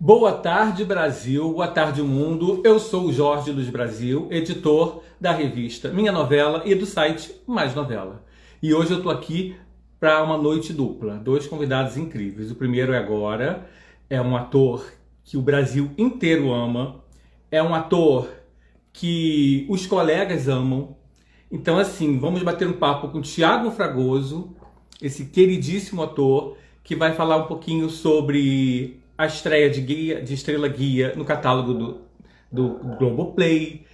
Boa tarde, Brasil. Boa tarde, mundo. Eu sou o Jorge Luiz Brasil, editor da revista Minha Novela e do site Mais Novela. E hoje eu tô aqui para uma noite dupla. Dois convidados incríveis. O primeiro é agora, é um ator que o Brasil inteiro ama, é um ator que os colegas amam. Então, assim, vamos bater um papo com o Thiago Fragoso, esse queridíssimo ator, que vai falar um pouquinho sobre a estreia de Estrela Guia no catálogo do Globoplay,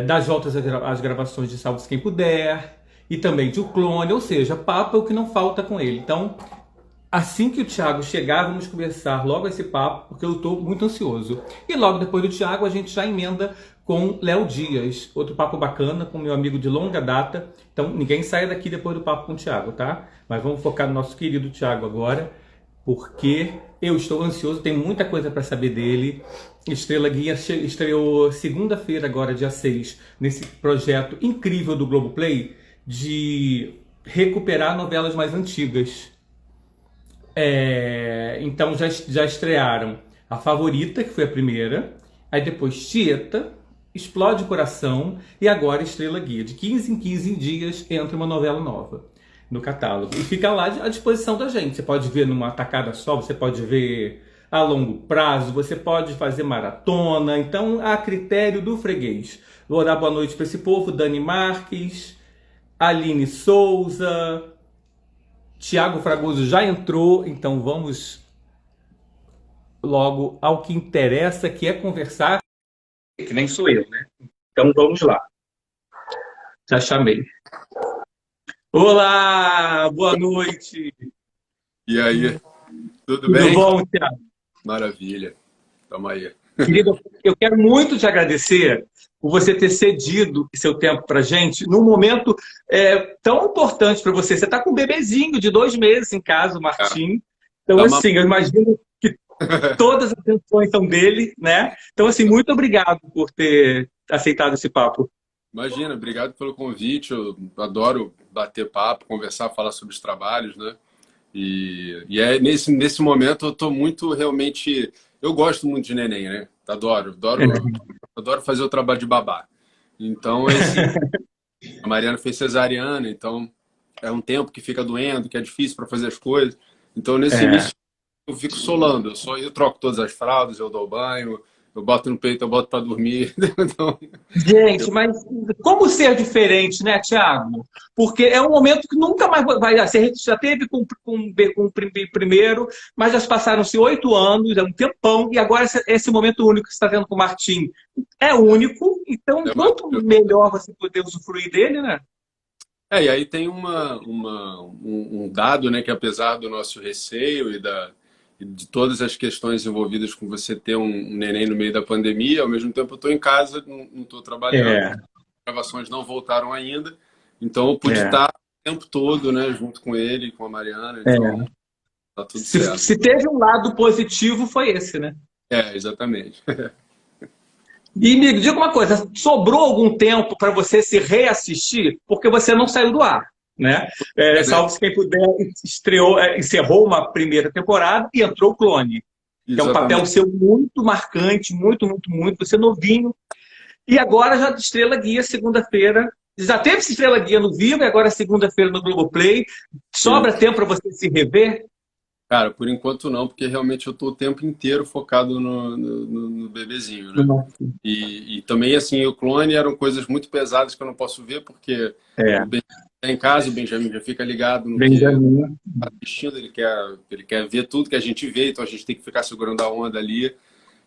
das voltas às gravações de Salve-se Quem Puder, e também de O Clone, ou seja, papo é o que não falta com ele. Então, assim que o Thiago chegar, vamos conversar logo esse papo, porque eu estou muito ansioso. E logo depois do Thiago, a gente já emenda com Léo Dias, outro papo bacana com meu amigo de longa data. Então, ninguém saia daqui depois do papo com o Thiago, tá? Mas vamos focar no nosso querido Thiago agora, porque eu estou ansioso, tem muita coisa para saber dele. Estrela Guia estreou segunda-feira, agora dia 6, nesse projeto incrível do Globoplay de recuperar novelas mais antigas. Então já estrearam A Favorita, que foi a primeira, aí depois Tieta, Explode o Coração e agora Estrela Guia. De 15 em 15 dias entra uma novela nova no catálogo. E fica lá à disposição da gente. Você pode ver numa tacada só, você pode ver a longo prazo, você pode fazer maratona. Então, a critério do freguês. Vou dar boa noite para esse povo. Dani Marques, Aline Souza, Thiago Fragoso já entrou, então vamos logo ao que interessa, que é conversar, que nem sou eu, né? Então vamos lá. Já chamei. Olá, boa noite. E aí, tudo Tudo bem? bom, Thiago? Maravilha. Tamo aí. Querido, eu quero muito te agradecer por você ter cedido seu tempo para gente num momento tão importante para você. Você está com um bebezinho de 2 meses em casa, o Martim. Então, Tá assim, eu imagino que todas as atenções são dele, né? Então, assim, muito obrigado por ter aceitado esse papo. Imagina, obrigado pelo convite. Eu adoro bater papo, conversar, falar sobre os trabalhos, né? E é nesse momento eu tô muito realmente. Eu gosto muito de neném, né? Adoro fazer o trabalho de babá. Então, a Mariana fez cesariana, então é um tempo que fica doendo, que é difícil para fazer as coisas. Então, nesse É. início, eu fico solando. Eu troco todas as fraldas, eu dou banho, eu boto no peito, eu boto para dormir. Então, Gente, mas como ser diferente, né, Thiago? Porque é um momento que nunca mais vai dar. Você já teve com o primeiro, mas já passaram-se 8 anos, é um tempão, e agora esse momento único que você está tendo com o Martim é único, então é quanto maravilhoso. melhor você poder usufruir dele, né? E aí tem um dado, né, que apesar do nosso receio e de todas as questões envolvidas com você ter um neném no meio da pandemia, ao mesmo tempo eu estou em casa, não estou trabalhando, É, as gravações não voltaram ainda, então eu pude é, estar o tempo todo, né, junto com ele, com a Mariana, é. então tá tudo Se, certo. se teve um lado positivo, foi esse, né? Exatamente. E me diga uma coisa, sobrou algum tempo para você se reassistir? Porque você não saiu do ar, né? Né? Salvo-se quem puder, encerrou uma primeira temporada e entrou o Clone, que é um papel Exatamente. seu muito marcante, muito, muito, muito. Você novinho. E agora já Estrela Guia, segunda-feira. Já teve Estrela Guia no Vivo e agora segunda-feira no Globoplay. Sobra tempo para você se rever? Cara, por enquanto não, porque realmente eu tô o tempo inteiro focado no bebezinho, né? Nossa. E também, assim, o clone eram coisas muito pesadas que eu não posso ver, porque É, o Benjamin tá em casa, o Benjamin já fica ligado no que Benjamin. tá assistindo, ele quer ver tudo que a gente vê, então a gente tem que ficar segurando a onda ali.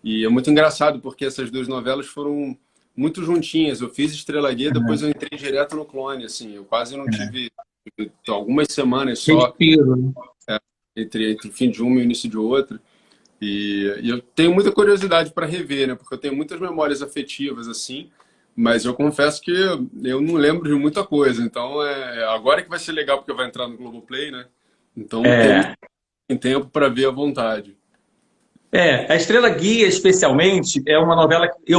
E é muito engraçado, porque essas duas novelas foram muito juntinhas. Eu fiz Estrela Guia, depois eu entrei direto no clone, assim, eu quase não tive Então, algumas semanas só Respiro, né? entre o fim de uma e o início de outra. E eu tenho muita curiosidade para rever, né? Porque eu tenho muitas memórias afetivas, assim, mas eu confesso que eu não lembro de muita coisa. Então, agora que vai ser legal, porque vai entrar no Globoplay, né? Então, É. tem tempo para ver à vontade. A Estrela Guia, especialmente, é uma novela que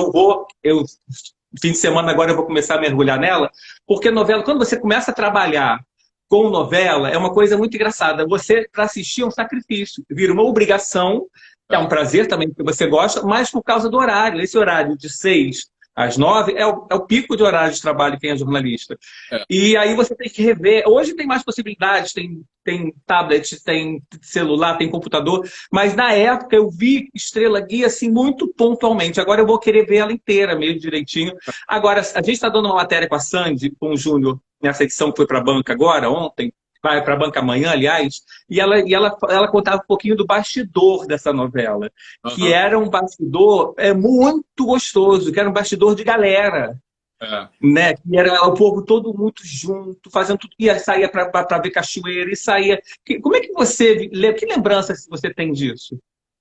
fim de semana agora eu vou começar a mergulhar nela, porque novela, quando você começa a trabalhar com novela, é uma coisa muito engraçada. Você, para assistir, é um sacrifício, vira uma obrigação, é um É, prazer também, porque você gosta, mas por causa do horário. Esse horário de 6 às 9 é o pico de horário de trabalho de quem é jornalista. é. E aí você tem que rever. Hoje tem mais possibilidades, tem tablet, tem celular, tem computador, mas na época eu vi Estrela Guia assim muito pontualmente. Agora eu vou querer ver ela inteira mesmo direitinho. Agora, a gente está dando uma matéria com a Sandy, com o Júnior, nessa edição que foi para a banca agora, ontem, vai para a banca amanhã, aliás, e ela contava um pouquinho do bastidor dessa novela, que Aham, era um bastidor muito gostoso, que era um bastidor de galera, é. né? Que era o povo todo muito junto, fazendo tudo, ia saía para ver cachoeira e saía. Como é que você, que lembranças você tem disso,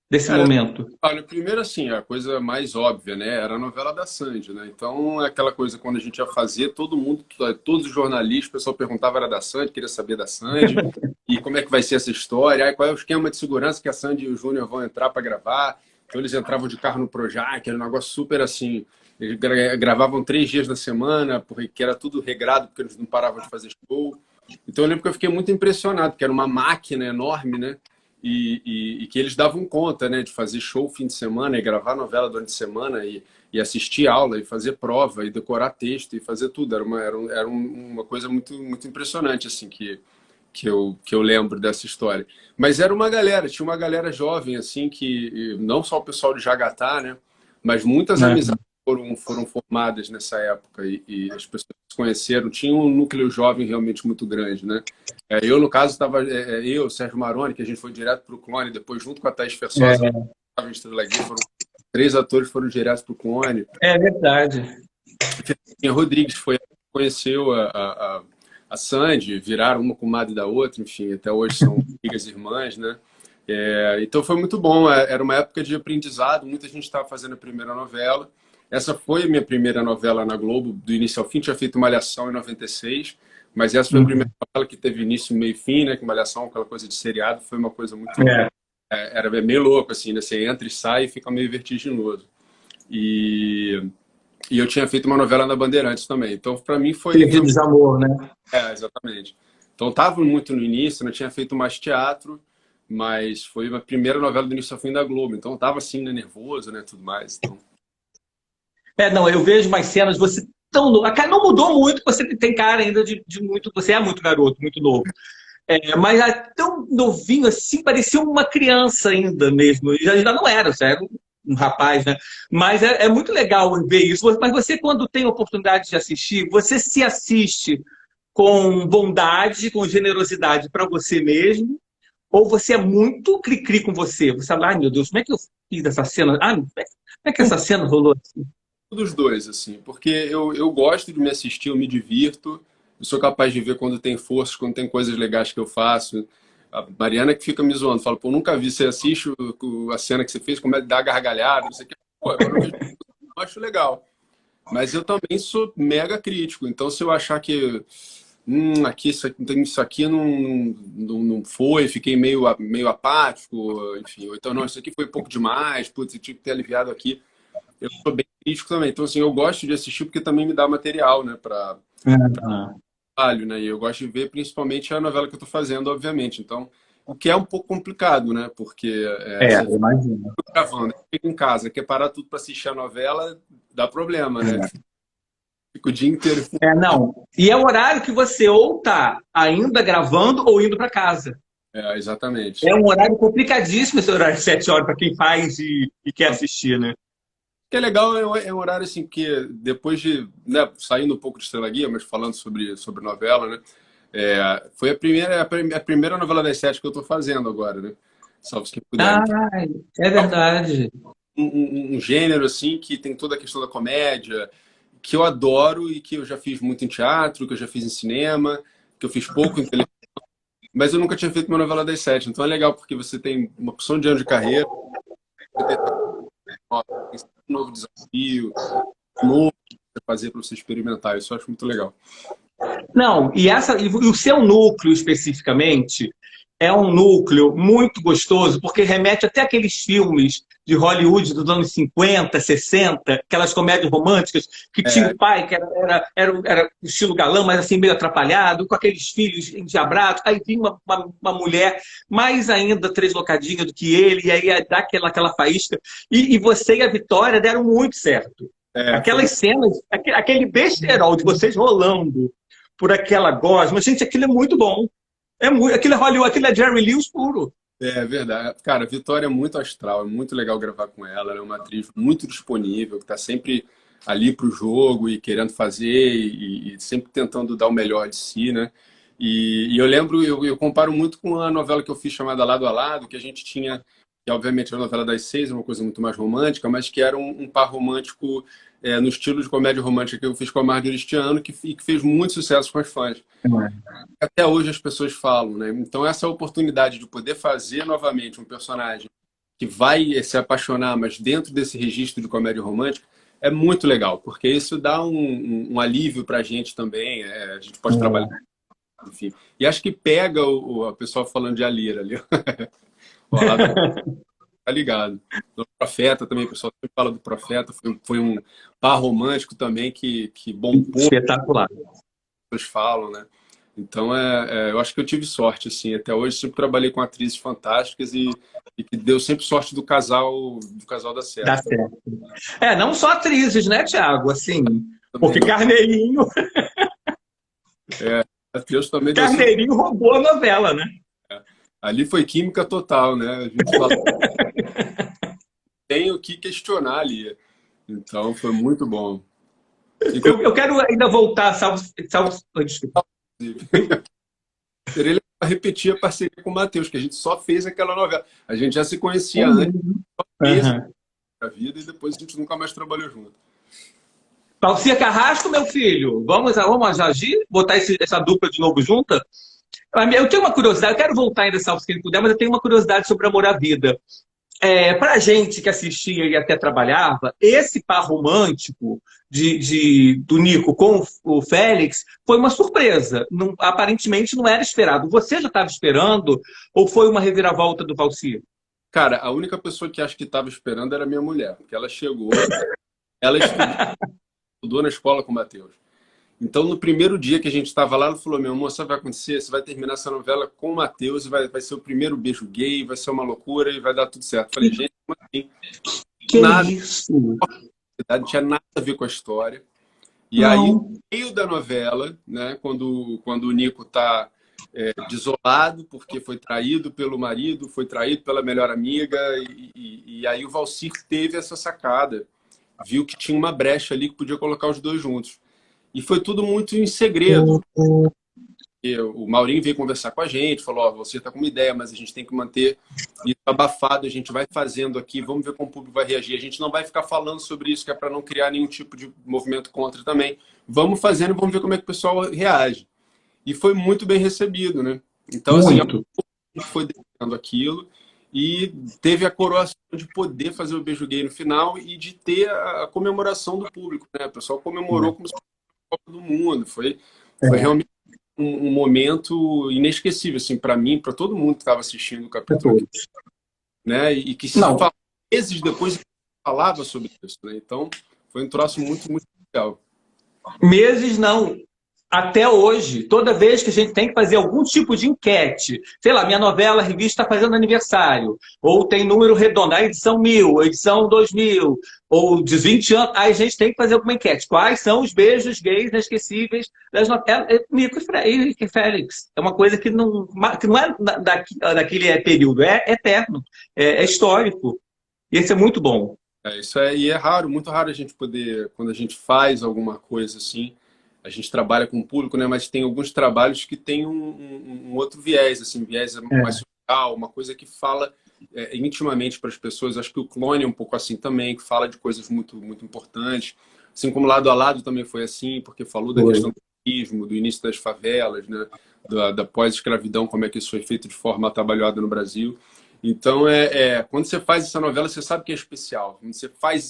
desse Cara, momento? olha, primeiro assim, a coisa mais óbvia, né? Era a novela da Sandy, né? Então, é aquela coisa, quando a gente ia fazer, todo mundo, todos os jornalistas, o pessoal perguntava era da Sandy, queria saber da Sandy, e como é que vai ser essa história, aí qual é o esquema de segurança que a Sandy e o Júnior vão entrar para gravar. Então, eles entravam de carro no Projac, era um negócio super assim. Eles gravavam 3 dias na semana, porque era tudo regrado, porque eles não paravam de fazer show. Então, eu lembro que eu fiquei muito impressionado, porque era uma máquina enorme, né? E que eles davam conta, né, de fazer show fim de semana e gravar novela durante a semana e assistir aula e fazer prova e decorar texto e fazer tudo. Era uma coisa muito, muito impressionante, assim, que eu lembro dessa história. Mas era uma galera, tinha uma galera jovem, assim, que não só o pessoal de Jagatá, né, mas muitas Né? amizades foram formadas nessa época e as pessoas se conheceram. Tinha um núcleo jovem realmente muito grande, né? Eu, no caso, estava eu, Sérgio Maroni, que a gente foi direto para o Clone, depois junto com a Thaís Fersosa, que É, estava em Estrela Guia, foram 3 atores que foram direto para o Clone. é verdade. A Rodrigues conheceu a Sandy, viraram uma comadre da outra, enfim, até hoje são amigas e irmãs, né? Então foi muito bom, era uma época de aprendizado, muita gente estava fazendo a primeira novela. Essa foi a minha primeira novela na Globo, do início ao fim, tinha feito Malhação em 96, mas essa foi a primeira Uhum. novela que teve início, meio e fim, né? Que Malhação, aquela coisa de seriado, foi uma coisa muito. É. Era meio louco, assim, né? Você entra e sai e fica meio vertiginoso. E, e eu tinha feito uma novela na Bandeirantes também. Então, para mim, foi. Perdidos de amor, né? Exatamente. Então, estava muito no início, não tinha feito mais teatro, mas foi a primeira novela do início ao fim da Globo. Então, eu tava assim, né, nervoso, né, tudo mais. Então, Não, eu vejo mais cenas, você tão novo. A cara não mudou muito, você tem cara ainda de muito. Você é muito garoto, muito novo. Mas tão novinho assim, parecia uma criança ainda mesmo. E já não era, você era um rapaz, né? Mas é muito legal ver isso. Mas você, quando tem oportunidade de assistir, você se assiste com bondade, com generosidade para você mesmo, ou você é muito cri-cri com você? Você fala, ai meu Deus, como é que eu fiz essa cena? Como é que um essa cena rolou assim? pouco dos dois, assim, porque eu gosto de me assistir, eu me divirto, eu sou capaz de ver quando tem forças, quando tem coisas legais que eu faço. A Mariana que fica me zoando, fala, pô, nunca vi, você assiste a cena que você fez, como é que dá gargalhada, não sei o que. Pô, quando eu vejo, eu acho legal. Mas eu também sou mega crítico, então se eu achar que aqui isso aqui não foi, fiquei meio apático, enfim, ou então não, isso aqui foi um pouco demais, putz, eu tinha que ter aliviado aqui. Eu sou bem crítico também, então assim, eu gosto de assistir porque também me dá material, né, para Ah, trabalho, né, e eu gosto de ver principalmente a novela que eu tô fazendo, obviamente, então, o que é um pouco complicado, né, porque você fica imagino. gravando, fica em casa, quer parar tudo para assistir a novela, dá problema, né, fica o dia inteiro. Não. E é o horário que você ou tá ainda gravando ou indo para casa. Exatamente. É um horário complicadíssimo esse horário de 7 horas para quem faz e quer assistir, né? O que é legal é um horário assim que depois de, né, saindo um pouco de Estrela Guia, mas falando sobre novela, né? Foi a primeira novela das 7 que eu estou fazendo agora, né? Salve quem puder. Ah, Então, é verdade. um gênero assim que tem toda a questão da comédia, que eu adoro e que eu já fiz muito em teatro, que eu já fiz em cinema. que eu fiz pouco em televisão, mas eu nunca tinha feito uma novela das sete. Então é legal, porque você tem uma opção de ano de carreira, você tem um novo desafio, um novo pra fazer para você experimentar. Isso eu acho muito legal. Não, e o seu núcleo especificamente é um núcleo muito gostoso, porque remete até aqueles filmes de Hollywood dos anos 50, 60, aquelas comédias românticas que tinha É, o pai que era estilo galã, mas assim meio atrapalhado, com aqueles filhos endiabrados, aí vinha uma mulher mais ainda deslocadinha do que ele, e aí dá aquela faísca. E você e a Vitória deram muito certo. foi Aquelas muito, cenas, aquele besterol de vocês rolando por aquela gosma. Gente, aquilo é muito bom. Aquilo é Hollywood, aquilo é Jerry Lewis puro. verdade. Cara, a Vitória é muito astral, é muito legal gravar com ela. Ela é uma atriz muito disponível, que está sempre ali para o jogo e querendo fazer e sempre tentando dar o melhor de si, né? E eu lembro, eu comparo muito com a novela que eu fiz chamada Lado a Lado, que a gente tinha, que obviamente era a novela das seis, uma coisa muito mais romântica, mas que era um par romântico no estilo de comédia romântica que eu fiz com a Marjorie este ano, que fez muito sucesso com as fãs. Até hoje as pessoas falam, né? Então essa oportunidade de poder fazer novamente um personagem que vai se apaixonar, mas dentro desse registro de comédia romântica, é muito legal, porque isso dá um alívio para a gente também. A gente pode trabalhar, enfim. E acho que pega a pessoa falando de Alira ali. Ó, lá tá ligado. O Profeta também, o pessoal sempre fala do Profeta, foi um par romântico também que bombou, Espetacular. as pessoas falam, né? Então, eu acho que eu tive sorte, assim. Até hoje, sempre trabalhei com atrizes fantásticas e que deu sempre sorte do casal dar Dá certo. certo. Não só atrizes, né, Thiago? Assim, Também, porque Deus também deu sorte. Carneirinho roubou a novela, né? Ali foi química total, né? A gente fala, tem o que questionar ali. Então, foi muito bom. Eu quero ainda voltar, desculpa. Inclusive, seria legal repetir a parceria com o Matheus, que a gente só fez aquela novela. A gente já se conhecia antes, só fez Uhum. a vida e depois a gente nunca mais trabalhou junto. Palcia Carrasco, meu filho, vamos agir? Botar essa dupla de novo junta? Eu tenho uma curiosidade, eu quero voltar ainda, salvo se ele puder, mas eu tenho uma curiosidade sobre Amor à Vida. Para a gente que assistia e até trabalhava, esse par romântico do Nico com o Félix foi uma surpresa. Aparentemente não era esperado. Você já estava esperando ou foi uma reviravolta do Valci? Cara, a única pessoa que acho que estava esperando era a minha mulher, porque ela chegou, ela estudou na escola com o Matheus. Então, no primeiro dia que a gente estava lá, ela falou: meu amor, sabe o que vai acontecer? Você vai terminar essa novela com o Matheus e vai ser o primeiro beijo gay, vai ser uma loucura e vai dar tudo certo. Eu falei: gente, como assim? Que Nada, isso? não tinha nada a ver com a história. E aí, no Não. meio da novela, né, quando o Nico está desolado porque foi traído pelo marido, foi traído pela melhor amiga, e aí o Valcir teve essa sacada, viu que tinha uma brecha ali que podia colocar os dois juntos. E foi tudo muito em segredo. O Maurinho veio conversar com a gente, falou: ó, você está com uma ideia, mas a gente tem que manter isso abafado, a gente vai fazendo aqui, vamos ver como o público vai reagir. A gente não vai ficar falando sobre isso, que é para não criar nenhum tipo de movimento contra também. Vamos fazendo e vamos ver como é que o pessoal reage. E foi muito bem recebido, né? Então, assim, a Muito. gente foi deixando aquilo e teve a coroação de poder fazer o beijo gay no final e de ter a comemoração do público, né? O pessoal comemorou como se fosse a Copa do Mundo. Foi realmente um momento inesquecível, assim, para mim, para todo mundo que estava assistindo o capítulo aqui, né? E que se Não, fala, meses depois falava sobre isso, né? Então, foi um troço muito, muito legal. meses não. Até hoje, toda vez que a gente tem que fazer algum tipo de enquete, sei lá, minha novela, a revista está fazendo aniversário, ou tem número redondo, a edição 1000, a edição 2000, ou de 20 anos, aí a gente tem que fazer alguma enquete. Quais são os beijos gays inesquecíveis das novelas? Nico e Félix. É uma coisa que não é daquele período, é eterno, é histórico. E esse é muito bom. E é raro, muito raro a gente poder, quando a gente faz alguma coisa assim, a gente trabalha com o público, né? Mas tem alguns trabalhos que tem um outro viés, assim, viés mais social, uma coisa que fala intimamente para as pessoas. Acho que o Clone é um pouco assim também, que fala de coisas muito, muito importantes. Assim como Lado a Lado também foi assim, porque falou da Foi. questão da do início das favelas, né? Da pós-escravidão, como é que isso foi feito de forma atabalhoada no Brasil. Então, quando você faz essa novela, você sabe que é especial.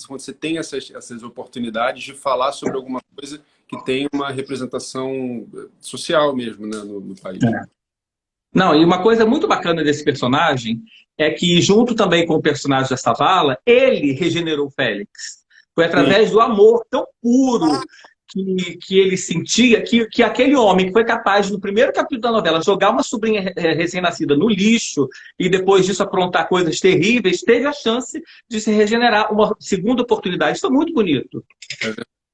Quando você tem essas oportunidades de falar sobre alguma coisa que tem uma representação social mesmo, né, no país. Não, e uma coisa muito bacana desse personagem é que, junto também com o personagem da Savala, ele regenerou o Félix. Foi Sim, através do amor tão puro que ele sentia que aquele homem que foi capaz, no primeiro capítulo da novela, jogar uma sobrinha recém-nascida no lixo e depois disso aprontar coisas terríveis, teve a chance de se regenerar uma segunda oportunidade. Isso é muito bonito.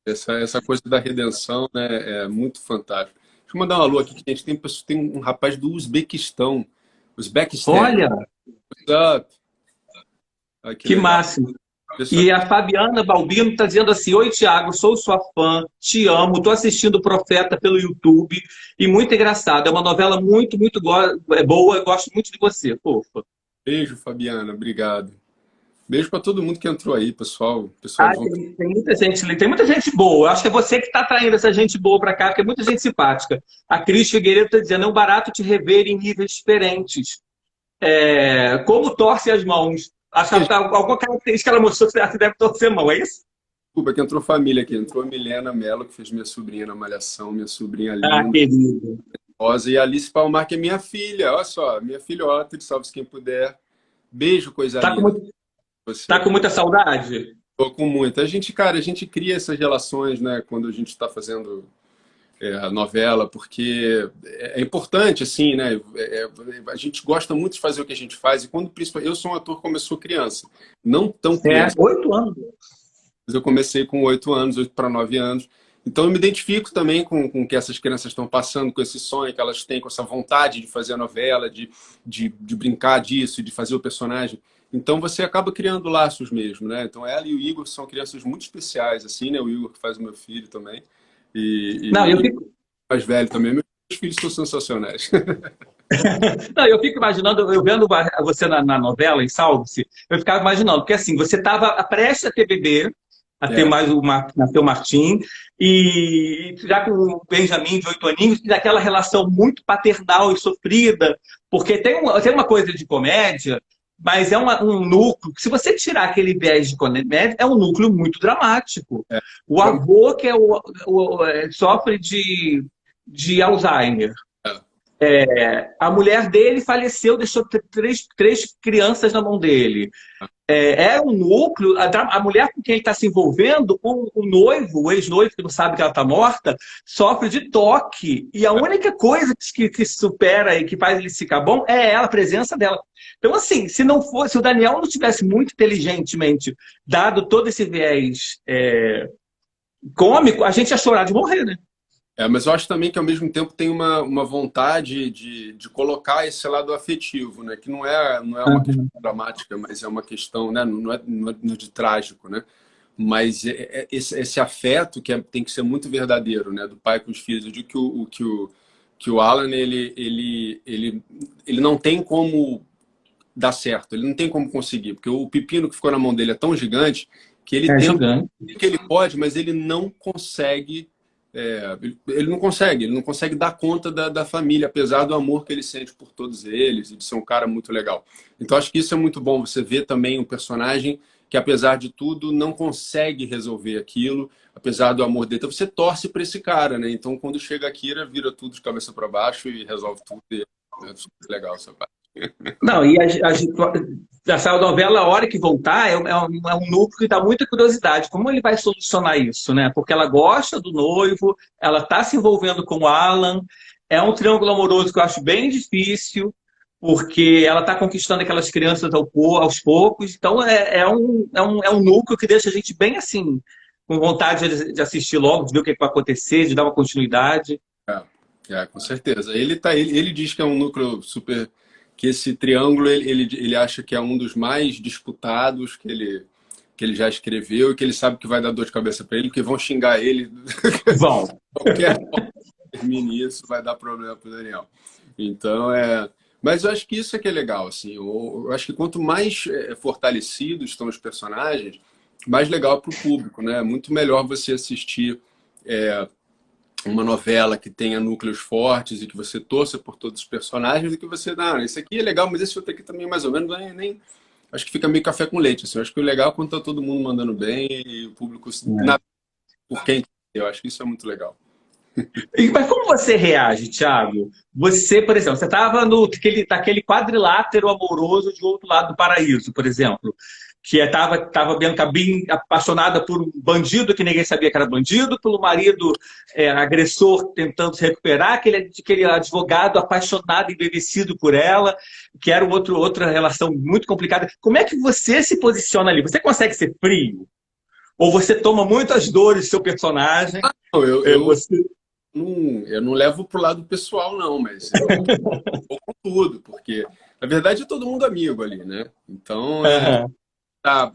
essa coisa da redenção, né, é muito fantástico. Deixa eu mandar um alô aqui, que a gente tem um rapaz do Uzbequistão. Uzbequistão. Olha, What's up? Ah, que que legal. máximo. Pessoal, E a Fabiana Balbino está dizendo assim: Oi, Tiago, sou sua fã, te amo, estou assistindo o Profeta pelo YouTube e muito engraçado. É uma novela muito, muito boa, eu gosto muito de você, fofa. beijo, Fabiana. Obrigado. Beijo para todo mundo que entrou aí, pessoal. Pessoal, Ah, tem muita gente boa. Eu acho que é você que está atraindo essa gente boa para cá, porque é muita gente simpática. A Cris Figueiredo está dizendo: é um barato te rever em níveis diferentes. Como torce as mãos? Acho que alguma característica que ela mostrou que você deve torcer a mão, é isso? desculpa, que entrou família aqui. Entrou a Milena Mello, que fez minha sobrinha na Malhação, minha sobrinha Ah, linda, querido. Rosa, e a Alice Palmar, que é minha filha. Olha só, minha filhota, salve-se quem puder. Beijo, coisa Tá com, linda. muito- tá Você. com muita saudade? Tô com muita. Cara, a gente cria essas relações, né, quando a gente está fazendo a novela, porque é importante, assim, né? A gente gosta muito de fazer o que a gente faz, e quando, principalmente, eu sou um ator que começou criança, não tão É, criança, 8 anos. mas eu comecei com 8 anos, 8 para 9 anos. Então eu me identifico também com o que essas crianças estão passando, com esse sonho que elas têm, com essa vontade de fazer a novela, de brincar disso, de fazer o personagem. Então você acaba criando laços mesmo, né? Então ela e o Igor são crianças muito especiais, assim, né? O Igor que faz o meu filho também. Não, eu E fico, mais velho também. Meus filhos são sensacionais. não, eu fico imaginando, eu vendo você na novela, em Salve-se, eu ficava imaginando, porque assim, você estava prestes a ter bebê, a ter É, mais nascer o Martim, e já com o Benjamin de 8 aninhos, e daquela relação muito paternal e sofrida, porque tem uma coisa de comédia, mas é um núcleo, que se você tirar aquele viés de comédia, é um núcleo muito dramático. é, O avô que sofre de Alzheimer. é. A mulher dele faleceu, deixou três crianças na mão dele. É um núcleo, a mulher com quem ele está se envolvendo, o noivo, o ex-noivo, que não sabe que ela está morta, sofre de toque. E a única coisa que supera e que faz ele ficar bom é ela, a presença dela. Então, assim, se o Daniel não tivesse muito inteligentemente dado todo esse viés cômico, a gente ia chorar de morrer, né? Mas eu acho também que ao mesmo tempo tem uma vontade de colocar esse lado afetivo, né? Que não é uma questão dramática, mas é uma questão, né? Não é de trágico, né? Mas esse afeto tem que ser muito verdadeiro, né? Do pai com os filhos. Eu digo que o Alan, ele não tem como dar certo, ele não tem como conseguir, porque o pepino que ficou na mão dele é tão gigante que ele É tenta gigante. o que ele pode, mas ele não consegue. Ele não consegue dar conta da família, apesar do amor que ele sente por todos eles e de ser um cara muito legal. Então acho que isso é muito bom, você vê também um personagem que, apesar de tudo, não consegue resolver aquilo, apesar do amor dele. Então você torce para esse cara, né? Então quando chega a Kira, vira tudo de cabeça para baixo e resolve tudo. E é super legal essa parte. Não, e essa novela, a hora que voltar, é um núcleo que dá muita curiosidade. Como ele vai solucionar isso, né? Porque ela gosta do noivo, ela está se envolvendo com o Alan, é um triângulo amoroso que eu acho bem difícil, porque ela está conquistando aquelas crianças aos poucos. Então, é um núcleo que deixa a gente bem assim, com vontade de assistir logo, de ver o que vai acontecer, de dar uma continuidade. Com certeza. Ele diz que é um núcleo super. Que esse triângulo ele acha que é um dos mais disputados que ele já escreveu e que ele sabe que vai dar dor de cabeça para ele, porque vão xingar ele. Vão. Qualquer forma que termine isso vai dar problema para o Daniel. Então é. Mas eu acho que isso é que é legal. Assim, eu acho que quanto mais fortalecidos estão os personagens, mais legal para o público, né? É muito melhor você assistir uma novela que tenha núcleos fortes e que você torça por todos os personagens e que você, esse aqui é legal, mas esse outro aqui também mais ou menos, nem acho que fica meio café com leite, assim. Eu acho que o legal é quando tá todo mundo mandando bem e o público por quem eu acho que isso é muito legal. Mas como você reage, Thiago? Você, por exemplo, você estava naquele quadrilátero amoroso de outro lado do paraíso, por exemplo, que estava Bianca bem apaixonada por um bandido que ninguém sabia que era bandido, pelo marido agressor tentando se recuperar, aquele advogado apaixonado, embevecido por ela, que era outra relação muito complicada. Como é que você se posiciona ali? Você consegue ser frio? Ou você toma muitas dores do seu personagem? Não, Você... eu não levo pro lado pessoal, não, mas eu vou com tudo, porque na verdade é todo mundo amigo ali, né? Então, Aham. tá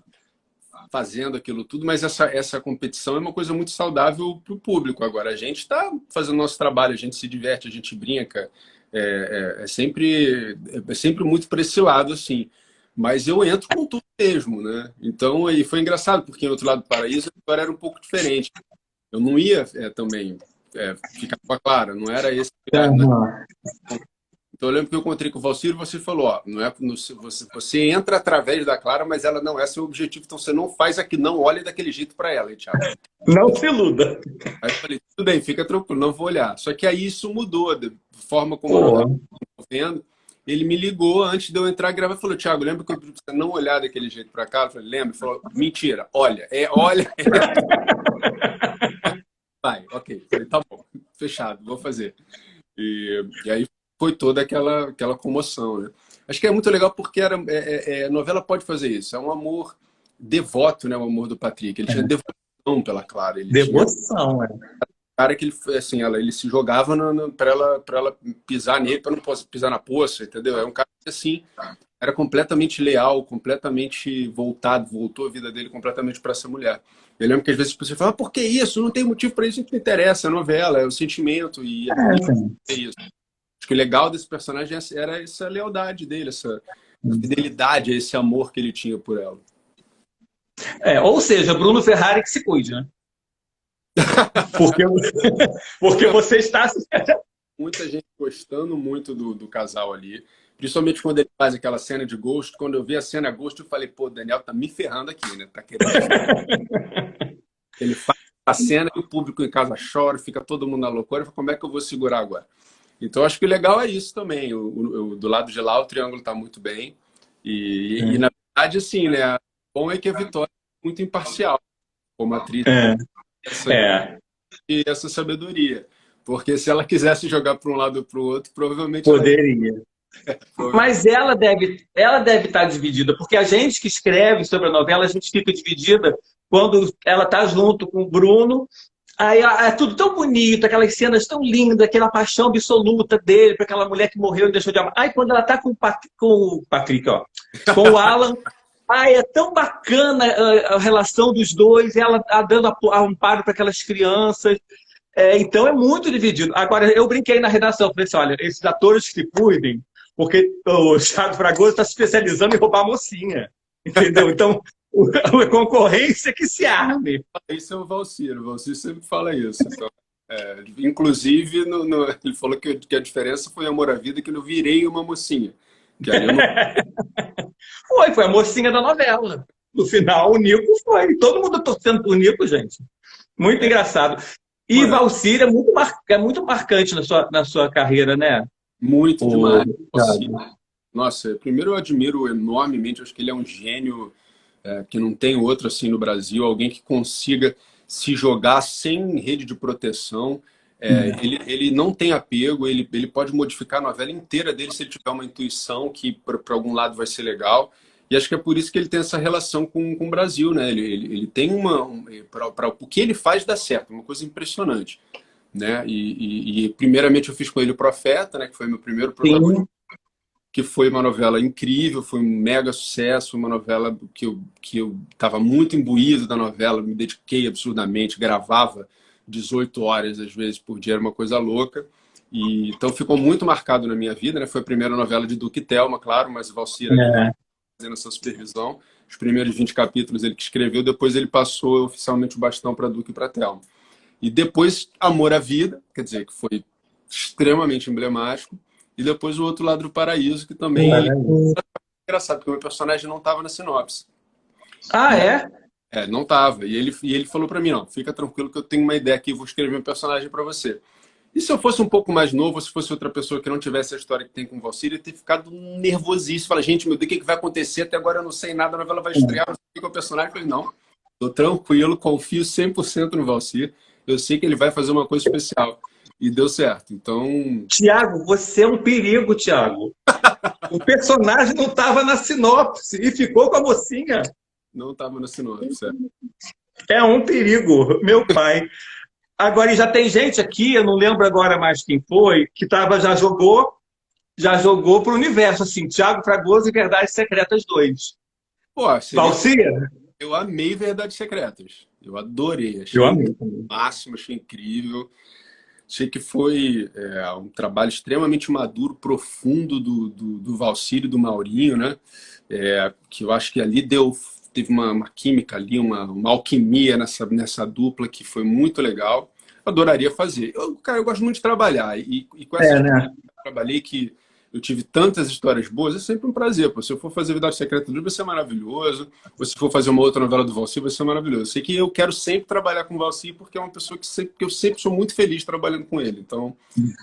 fazendo aquilo tudo, mas essa competição é uma coisa muito saudável para o público. Agora, a gente está fazendo nosso trabalho, a gente se diverte, a gente brinca, é sempre muito para esse lado, assim. Mas eu entro com tudo mesmo, né? Então, aí foi engraçado, porque no outro lado do paraíso a história era um pouco diferente. Eu não ia também ficar com a Clara, não era esse. Né? Aham. Então eu lembro que eu encontrei com o Valcir e você falou, ó, não é, você entra através da Clara, mas ela não é seu objetivo, então você não faz aqui, não olhe daquele jeito para ela, hein, Thiago. Não se iluda. Aí eu falei, tudo bem, fica tranquilo, não vou olhar. Só que aí isso mudou, da forma como a novela Pô. estava vendo. Ele me ligou antes de eu entrar e gravar e falou, Thiago, lembra que eu pedi pra você não olhar daquele jeito para cá? Eu falei, lembra? Ele falou, mentira, olha, olha. Vai, ok. Eu falei, tá bom, fechado, vou fazer. E aí foi toda aquela comoção, né? Acho que é muito legal porque a novela pode fazer isso. É um amor devoto, né? O amor do Patrick. Ele tinha devoção pela Clara. Ele tinha um Devoção, é. cara que ele, assim, ele se jogava para ela pisar nele, para não pisar na poça, entendeu? É um cara que, assim, era completamente leal, completamente voltou a vida dele completamente para essa mulher. Eu lembro que às vezes você fala, por que isso? Não tem motivo para isso, não interessa, é a novela, é o sentimento, e é bonito Sim. ver isso. Acho que o legal desse personagem era essa lealdade dele, essa fidelidade, esse amor que ele tinha por ela. Ou seja, Bruno Ferrari que se cuide, né? Porque, porque você está. Muita gente gostando muito do casal ali, principalmente quando ele faz aquela cena de Ghost. Quando eu vi a cena Ghost, eu falei, pô, o Daniel tá me ferrando aqui, né? Tá querendo. Ele faz a cena e o público em casa chora, fica todo mundo na loucura. Eu falo, como é que eu vou segurar agora? Então, acho que o legal é isso também. Do lado de lá, o triângulo tá muito bem. E na verdade, assim, né? O bom é que a Vitória é muito imparcial como atriz. É, Essa, é, essa sabedoria. Porque se ela quisesse jogar para um lado ou para o outro, provavelmente ela ia. poderia. Mas ela deve estar dividida, porque a gente que escreve sobre a novela, a gente fica dividida quando ela está junto com o Bruno. Aí é tudo tão bonito, aquelas cenas tão lindas, aquela paixão absoluta dele para aquela mulher que morreu e deixou de amar. Aí quando ela está com o Patrick, ó, com o Alan, ai, é tão bacana a relação dos dois, ela dando amparo para aquelas crianças. Então é muito dividido. Agora, eu brinquei na redação, falei assim, olha, esses atores que se cuidem, porque o Thiago Fragoso está se especializando em roubar a mocinha. Entendeu? Então, a concorrência que se arme. Isso é o Valcir. O Valcir sempre fala isso. Então, inclusive, ele falou que a diferença foi amor à vida, que eu virei uma mocinha. Que ali eu não... Foi a mocinha da novela. No final, o Nico foi. Todo mundo torcendo por Nico, gente. Muito engraçado. E Mano, Valcir é muito marcante na sua carreira, né? muito O... demais. Valcir. Nossa, primeiro eu admiro enormemente, acho que ele é um gênio que não tem outro assim no Brasil, alguém que consiga se jogar sem rede de proteção. Ele não tem apego, ele pode modificar a novela inteira dele se ele tiver uma intuição que para algum lado vai ser legal. E acho que é por isso que ele tem essa relação com o Brasil, né? Ele tem o que ele faz dá certo, uma coisa impressionante, né? E primeiramente eu fiz com ele o Profeta, né? Que foi meu primeiro protagonista, Sim. que foi uma novela incrível, foi um mega sucesso, uma novela que eu estava muito imbuído da novela, me dediquei absurdamente, gravava 18 horas às vezes por dia, era uma coisa louca. E então ficou muito marcado na minha vida, né? Foi a primeira novela de Duque e Thelma, claro, mas Valcir ali É. fazendo essa supervisão. Os primeiros 20 capítulos ele que escreveu, depois ele passou oficialmente o bastão para Duque e para Thelma. E depois Amor à Vida, quer dizer, que foi extremamente emblemático. E depois O Outro Lado do Paraíso, que também é engraçado, porque o meu personagem não estava na sinopse. Ah, é? Não estava. E ele falou para mim, não, fica tranquilo que eu tenho uma ideia aqui, vou escrever um personagem para você. E se eu fosse um pouco mais novo, se fosse outra pessoa que não tivesse a história que tem com o Valsir, eu ia ter ficado nervosíssimo. Fala, gente, meu Deus, o que vai acontecer? Até agora eu não sei nada, a novela vai estrear, não sei o que é o personagem. Eu falei, não, tô tranquilo, confio 100% no Valsir. Eu sei que ele vai fazer uma coisa especial. E deu certo. Então, Tiago, você é um perigo, Tiago. O personagem não estava na sinopse e ficou com a mocinha. não estava na sinopse. É um perigo, meu pai. Agora, e já tem gente aqui, eu não lembro agora mais quem foi, que já jogou para o universo, assim, Tiago Fragoso e Verdades Secretas 2. Pô, seria... Valsir? Eu amei Verdades Secretas. Eu adorei. Eu Achei amei. o máximo, achei incrível. Achei que foi um trabalho extremamente maduro, profundo do Valsir e do Maurinho, né? Que eu acho que ali teve uma química ali, uma alquimia nessa dupla que foi muito legal. Adoraria fazer. Cara, eu gosto muito de trabalhar. E com essas Né? que eu trabalhei que eu tive tantas histórias boas, é sempre um prazer. Pô. Se eu for fazer Verdade Secreta do vai ser maravilhoso. Ou se for fazer uma outra novela do Valsir, vai ser maravilhoso. Eu sei que eu quero sempre trabalhar com o Valsir, porque é uma pessoa que eu sempre sou muito feliz trabalhando com ele. Então,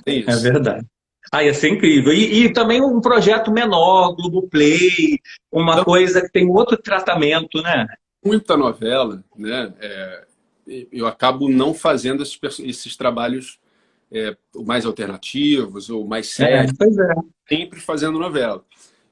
é É isso. verdade. Ah, ia ser incrível. E também um projeto menor, Globoplay, uma Então, coisa que tem outro tratamento, né? muita novela, né? Eu acabo não fazendo esses trabalhos mais alternativos ou mais sérios, Pois é. sempre fazendo novela.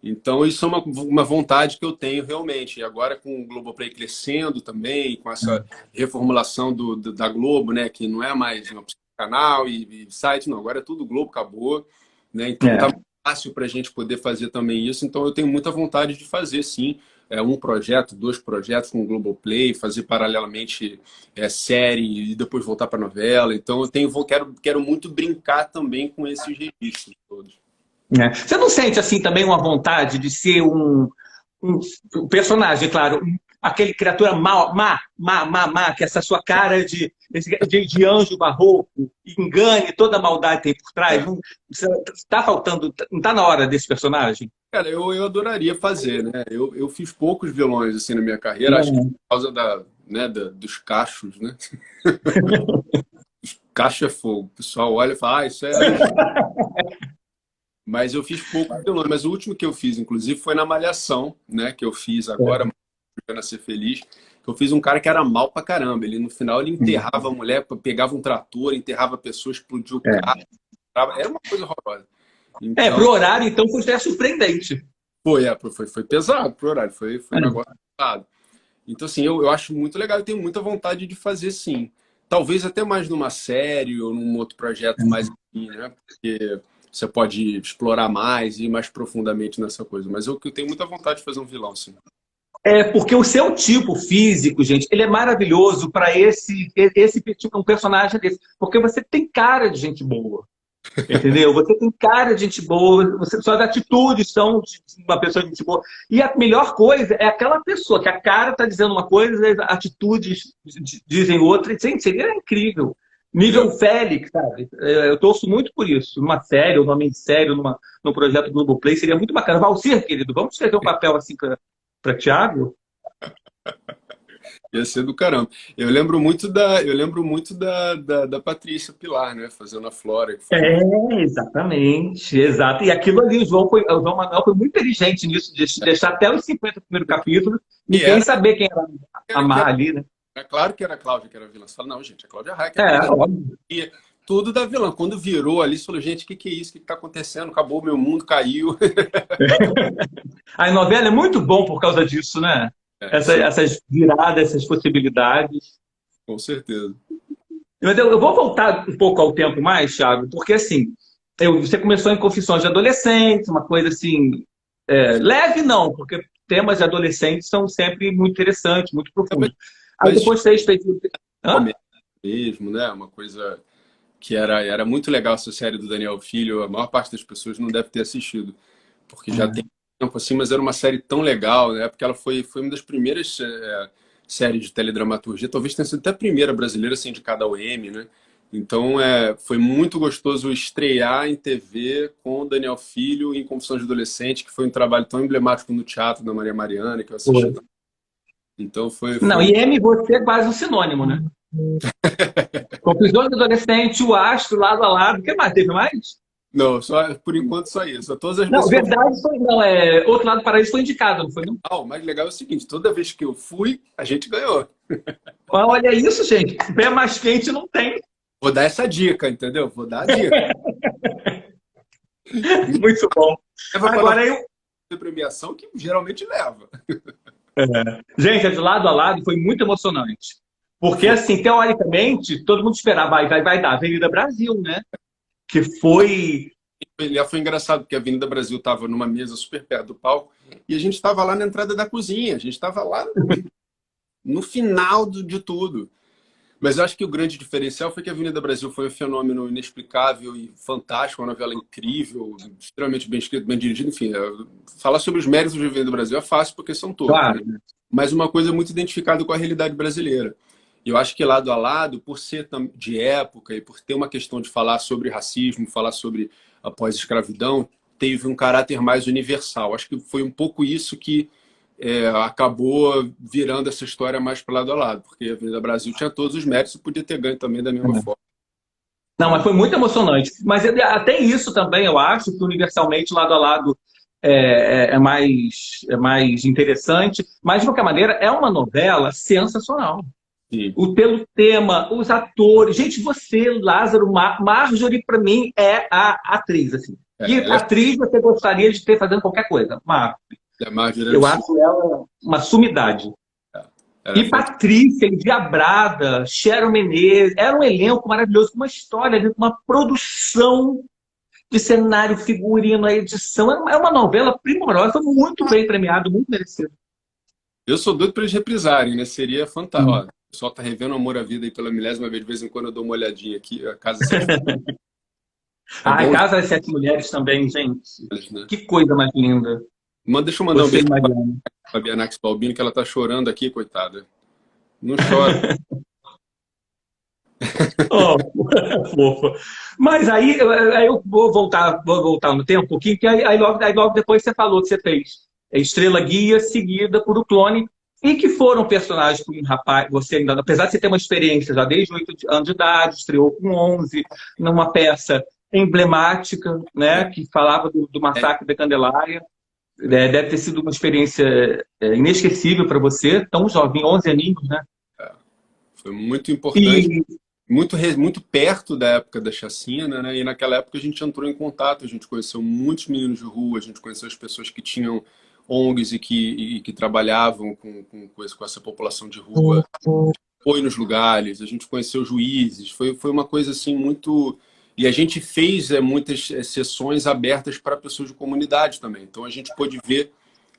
Então, isso é uma vontade que eu tenho realmente. E agora, com o Globoplay crescendo também, com essa reformulação da Globo, né, que não é mais um canal e site, não, agora é tudo Globo, acabou. Né, então, tá É. fácil para a gente poder fazer também isso. Então, eu tenho muita vontade de fazer, sim, um projeto, dois projetos com o Globoplay, fazer paralelamente série e depois voltar para novela. Então, quero muito brincar também com esses registros todos. Você não sente assim também uma vontade de ser um personagem, claro, aquele criatura má, que essa sua cara de anjo barroco engane toda a maldade que tem por trás? Não está faltando, não está na hora desse personagem? Cara, eu adoraria fazer, né? Eu fiz poucos vilões assim na minha carreira, acho que por causa dos cachos, né? Cacho é fogo. O pessoal olha e fala, isso é Alexandre. Mas eu fiz poucos vilões. Mas o último que eu fiz, inclusive, foi na Malhação, né? Que eu fiz agora, para ser feliz. Que eu fiz um cara que era mal pra caramba. Ele, no final, ele enterrava a mulher, pegava um trator, enterrava a pessoa, explodia o carro. Era uma coisa horrorosa. Então, Pro horário, então, foi até surpreendente. foi pesado pro horário. Foi um negócio pesado. Então, assim, eu acho muito legal. Eu tenho muita vontade de fazer, sim. Talvez até mais numa série ou num outro projeto mais assim, né? Porque você pode explorar mais e ir mais profundamente nessa coisa. Mas eu tenho muita vontade de fazer um vilão, sim. Porque o seu tipo físico, gente, ele é maravilhoso para esse tipo, um personagem desse. Porque você tem cara de gente boa. Entendeu? Você tem cara de gente boa, suas atitudes são de uma pessoa de gente boa. E a melhor coisa é aquela pessoa que a cara está dizendo uma coisa, as atitudes dizem outra. Gente, seria incrível. Nível Félix, sabe? Eu torço muito por isso. Numa série, ou numa minissérie, ou num projeto do Globoplay, seria muito bacana. Valcir, querido, vamos escrever um papel assim para Thiago? Ia ser do caramba. Eu lembro muito da Patrícia Pilar, né? Fazendo a Flora, que foi uma... Exatamente, exato. E aquilo ali, o João Manuel foi muito inteligente nisso, de deixar até os 50 primeiros capítulos, E ninguém saber quem era a que Mar ali, né? claro que era a Cláudia que era a vilã. Você fala, não, gente, a Cláudia Raia que é a vilã. Óbvio. E tudo da vilã. Quando virou ali, você falou, gente, o que é isso? O que está acontecendo? Acabou o meu mundo, caiu. A novela é muito bom por causa disso, né? Sim, Essas viradas, essas possibilidades. com certeza. Mas eu vou voltar um pouco ao tempo mais, Thiago, porque assim, você começou em Confissões de Adolescentes, uma coisa assim, leve não, porque temas de adolescentes são sempre muito interessantes, muito Também, profundos. Aí mas depois fez... Hã? comédia mesmo, né? Uma coisa que era muito legal essa série do Daniel Filho. A maior parte das pessoas não deve ter assistido, porque já tem tempo assim, mas era uma série tão legal, né? Porque ela foi uma das primeiras série de teledramaturgia. Talvez tenha sido até a primeira brasileira a ser indicada ao Emmy, né? Então, foi muito gostoso estrear em TV com o Daniel Filho em Confissões de Adolescente, que foi um trabalho tão emblemático no teatro da Maria Mariana, que eu assisti. Foi. Então, foi... Não, e M você é quase um sinônimo, né? Confusões do adolescente, o astro, lado a lado. O que mais? Teve mais? Não, só, por enquanto só isso. Todas as Não, vezes que eu verdade foi. Não, Outro Lado do Paraíso foi indicado, não foi? Não? o mais legal é o seguinte, toda vez que eu fui, a gente ganhou. Mas olha isso, gente. Pé mais quente não tem. Vou dar essa dica, entendeu? Vou dar a dica. Muito bom. Agora eu. Premiação que geralmente leva. Gente, de lado a lado foi muito emocionante. Porque, assim, teoricamente, todo mundo esperava, vai dar Avenida Brasil, né? Que foi. Foi engraçado, porque a Avenida Brasil estava numa mesa super perto do palco e a gente estava lá na entrada da cozinha, a gente estava lá no final de tudo. Mas eu acho que o grande diferencial foi que a Avenida Brasil foi um fenômeno inexplicável e fantástico, uma novela incrível, extremamente bem escrita, bem dirigida, enfim. Falar sobre os méritos da Avenida Brasil é fácil, porque são todos. Claro. Né? Mas uma coisa muito identificada com a realidade brasileira. E eu acho que lado a lado, por ser de época e por ter uma questão de falar sobre racismo, falar sobre a pós-escravidão, teve um caráter mais universal. Acho que foi um pouco isso que acabou virando essa história mais para lado a lado, porque a Avenida Brasil tinha todos os méritos e podia ter ganho também da mesma forma. Não, mas foi muito emocionante. Mas até isso também, eu acho que universalmente, lado a lado, é mais interessante. Mas, de qualquer maneira, é uma novela sensacional. Sim. Pelo tema, os atores. Gente, você, Lázaro, Marjorie, para mim, é a atriz. Assim. E atriz você gostaria de ter fazendo qualquer coisa. Marjorie, eu acho ela uma sumidade. E Patrícia, Endiabrada, Sharon Menezes, era um elenco maravilhoso, com uma história, com uma produção de cenário, figurino, a edição. É uma novela primorosa, foi muito bem premiado, muito merecido. Eu sou doido para eles reprisarem, né? Seria fantástico. Ó, o pessoal tá revendo Amor à Vida aí pela milésima vez, de vez em quando eu dou uma olhadinha aqui. A Casa A Casa das Sete Mulheres também, gente. Né? Que coisa mais linda. Deixa eu mandar um beijo para a Bianax Balbino, que ela tá chorando aqui, coitada. Não chora. Fofa. Mas aí eu vou voltar no tempo um pouquinho, que aí logo depois você falou que você fez Estrela Guia, seguida por O Clone, e que foram personagens com um rapaz, você ainda, apesar de você ter uma experiência já desde 8 anos de idade, estreou com 11, numa peça emblemática, né, que falava do massacre da Candelária. Deve ter sido uma experiência inesquecível para você, tão jovem, 11 aninhos, né? Foi muito importante, muito perto da época da chacina, né? E naquela época a gente entrou em contato, a gente conheceu muitos meninos de rua, a gente conheceu as pessoas que tinham ONGs e que trabalhavam com essa população de rua, foi nos lugares, a gente conheceu juízes, foi uma coisa assim muito... E a gente fez muitas sessões abertas para pessoas de comunidade também. Então a gente pôde ver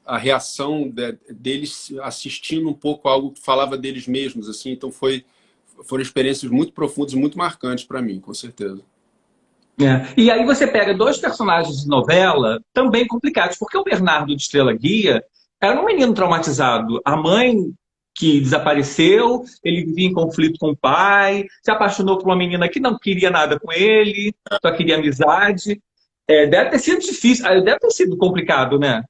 a reação deles assistindo um pouco algo que falava deles mesmos. Assim. Então foram experiências muito profundas e muito marcantes para mim, com certeza. E aí você pega dois personagens de novela também complicados, porque o Bernardo de Estrela Guia era um menino traumatizado. A mãe que desapareceu, ele vivia em conflito com o pai, se apaixonou por uma menina que não queria nada com ele, só queria amizade. Deve ter sido difícil, deve ter sido complicado, né?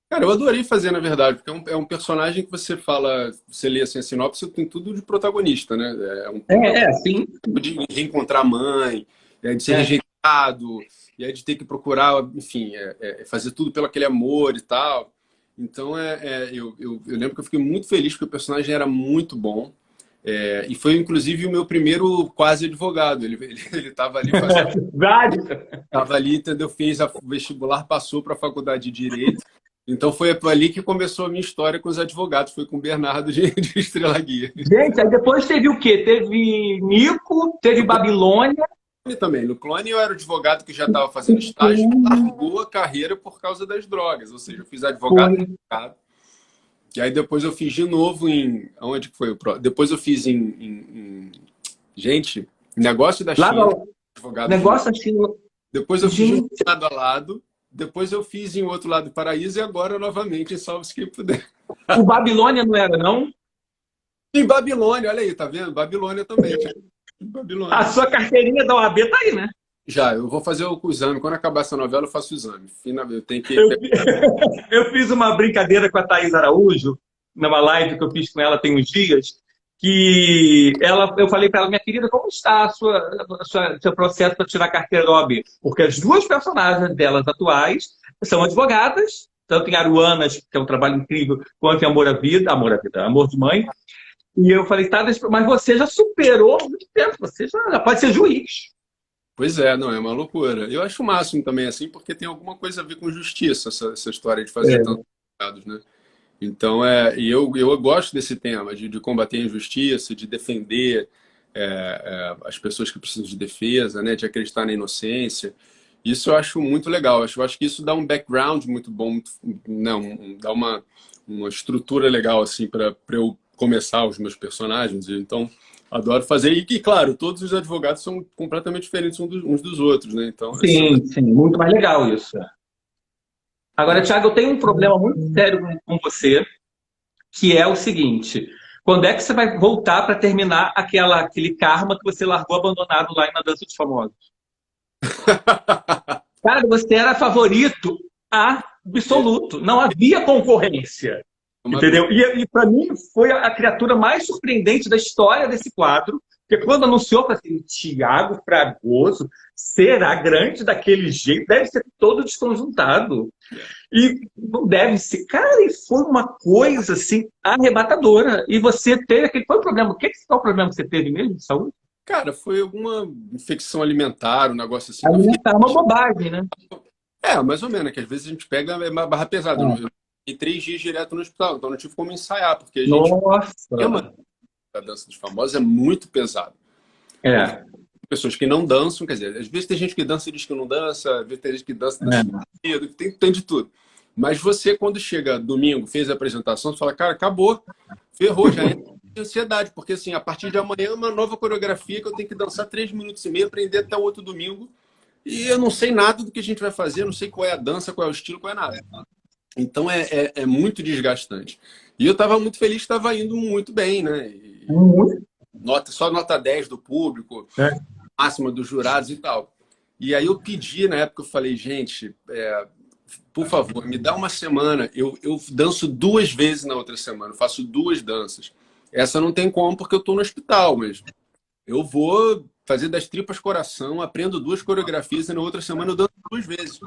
Cara, eu adorei fazer, na verdade, porque é um personagem que você fala, você lê assim a sinopse, tem tudo de protagonista, né? Sim. De reencontrar a mãe, de ser rejeitado, e aí de ter que procurar, enfim, fazer tudo pelo aquele amor e tal. Então, eu lembro que eu fiquei muito feliz porque o personagem era muito bom. E foi, inclusive, o meu primeiro quase advogado. Ele estava ali fazendo... Estava ali, entendeu? Fez o vestibular, passou para a faculdade de Direito. Então, foi ali que começou a minha história com os advogados. Foi com o Bernardo de Estrela Guia. Gente, aí depois teve o quê? Teve Nico, teve Babilônia... Também. No Clone eu era o advogado que já estava fazendo estágio e largou a carreira por causa das drogas. Ou seja, eu fiz advogado. E aí depois eu fiz de novo em... Onde que foi o próximo? Depois eu fiz Gente, Negócio da China. Advogado Negócio da China. Depois eu fiz de lado a lado. Depois eu fiz em outro lado do paraíso e agora novamente em Salve-se Quem Puder. O Babilônia não era, não? Em Babilônia, olha aí, tá vendo? Babilônia também. Babilônia. A sua carteirinha da OAB tá aí, né? Já, eu vou fazer o exame. Quando acabar essa novela, eu faço o exame. Eu tenho que. Eu, eu fiz uma brincadeira com a Thaís Araújo, numa live que eu fiz com ela tem uns dias, que eu falei para ela, minha querida, como está seu processo para tirar a carteira da OAB? Porque as duas personagens delas atuais são advogadas, tanto em Aruanas, que é um trabalho incrível, quanto em Amor à Vida, Amor de Mãe. E eu falei, tá, mas você já superou há muito tempo, você já pode ser juiz. Pois é, não, é uma loucura. Eu acho o máximo também, assim, porque tem alguma coisa a ver com justiça, essa história de fazer É. tantos pecados, né? Então, eu gosto desse tema, de combater a injustiça, de defender as pessoas que precisam de defesa, né? De acreditar na inocência. Isso eu acho muito legal. Eu acho que isso dá um background muito bom, não, dá uma estrutura legal, assim, para eu começar os meus personagens. Então, adoro fazer. E, claro, todos os advogados são completamente diferentes uns dos outros, né? Então, é super... Sim, sim, muito mais legal isso. Agora, Thiago, eu tenho um problema muito sério com você, que é o seguinte: quando é que você vai voltar para terminar aquele karma que você largou abandonado lá na Dança dos Famosos? Cara, você era favorito absoluto, não havia concorrência, uma entendeu? E para mim foi a criatura mais surpreendente da história desse quadro, porque quando anunciou, eu falei assim, Thiago Fragoso será grande daquele jeito, deve ser todo desconjuntado. E não deve ser. Cara, e foi uma coisa assim arrebatadora. E você teve aquele. Qual o problema? Qual o problema que você teve mesmo de saúde? Cara, foi alguma infecção alimentar, um negócio assim. Alimentar é uma bobagem, né? Mais ou menos, que às vezes a gente pega uma barra pesada. Eu fiquei 3 dias direto no hospital, então não tive como ensaiar, porque a gente. Nossa! A dança dos famosos é muito pesado. É. Pessoas que não dançam, quer dizer, às vezes tem gente que dança e diz que não dança, às vezes tem gente que dança e dança, tem de tudo. Mas você, quando chega domingo, fez a apresentação, você fala, cara, acabou, ferrou, já entra em ansiedade, porque assim, a partir de amanhã é uma nova coreografia que eu tenho que dançar 3 minutos e meio, aprender até o outro domingo, e eu não sei nada do que a gente vai fazer, não sei qual é a dança, qual é o estilo, qual é nada. Então é muito desgastante. E eu estava muito feliz, estava indo muito bem, né? Só nota 10 do público, máxima dos jurados e tal. E aí eu pedi, na época, eu falei, gente, por favor, me dá uma semana. Eu danço 2 vezes na outra semana, eu faço 2 danças. Essa não tem como, porque eu estou no hospital, mas eu vou fazer das tripas coração, aprendo 2 coreografias e na outra semana eu danço 2 vezes.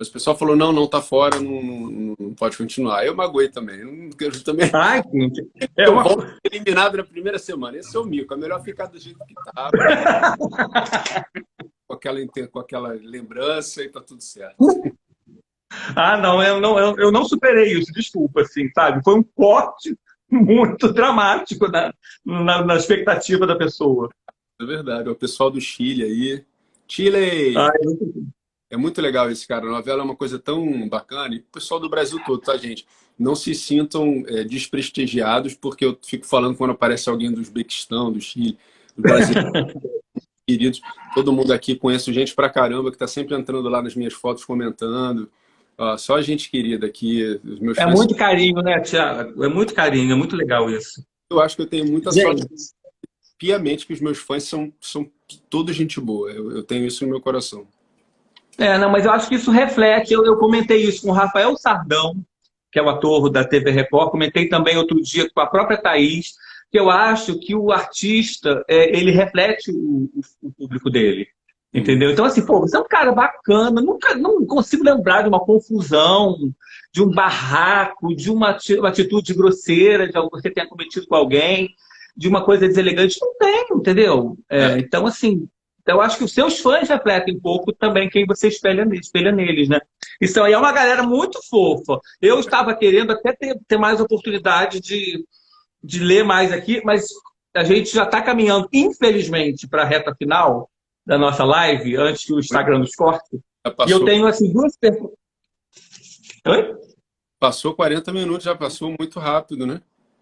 Mas o pessoal falou, não, tá fora, não pode continuar. Eu magoei também. Eu também... Ai, gente. Eu vou eliminado na primeira semana. Esse é o mico. É melhor ficar do jeito que tá. com aquela lembrança e tá tudo certo. Não, eu não superei isso, desculpa, assim, sabe? Foi um corte muito dramático na expectativa da pessoa. É verdade. O pessoal do Chile aí. Chile! É muito legal esse cara. A novela é uma coisa tão bacana. E o pessoal do Brasil todo, tá, gente? Não se sintam desprestigiados, porque eu fico falando quando aparece alguém do Uzbequistão, do Chile, do Brasil. Queridos, todo mundo aqui conhece gente pra caramba que tá sempre entrando lá nas minhas fotos comentando. Só gente querida aqui. Os meus fãs... muito carinho, né, Thiago? É muito carinho, é muito legal isso. Eu acho que eu tenho muita sorte, piamente, que os meus fãs são toda gente boa. Eu tenho isso no meu coração. Não, mas eu acho que isso reflete. Eu comentei isso com o Rafael Sardão, que é o ator da TV Record. Comentei também outro dia com a própria Thaís, que eu acho que o artista, ele reflete o público dele. Entendeu? Então, assim, pô, você é um cara bacana, não consigo lembrar de uma confusão, de um barraco, de uma atitude grosseira, de algo que você tenha cometido com alguém, de uma coisa deselegante. Não tem, entendeu? Então, assim, eu acho que os seus fãs refletem um pouco também quem você espelha neles, né? Isso aí é uma galera muito fofa. Eu estava querendo até ter mais oportunidade de ler mais aqui, mas a gente já está caminhando, infelizmente, para a reta final da nossa live, antes que o Instagram nos corte. E eu tenho, assim, 2 perguntas. Oi? Passou 40 minutos, já passou muito rápido, né?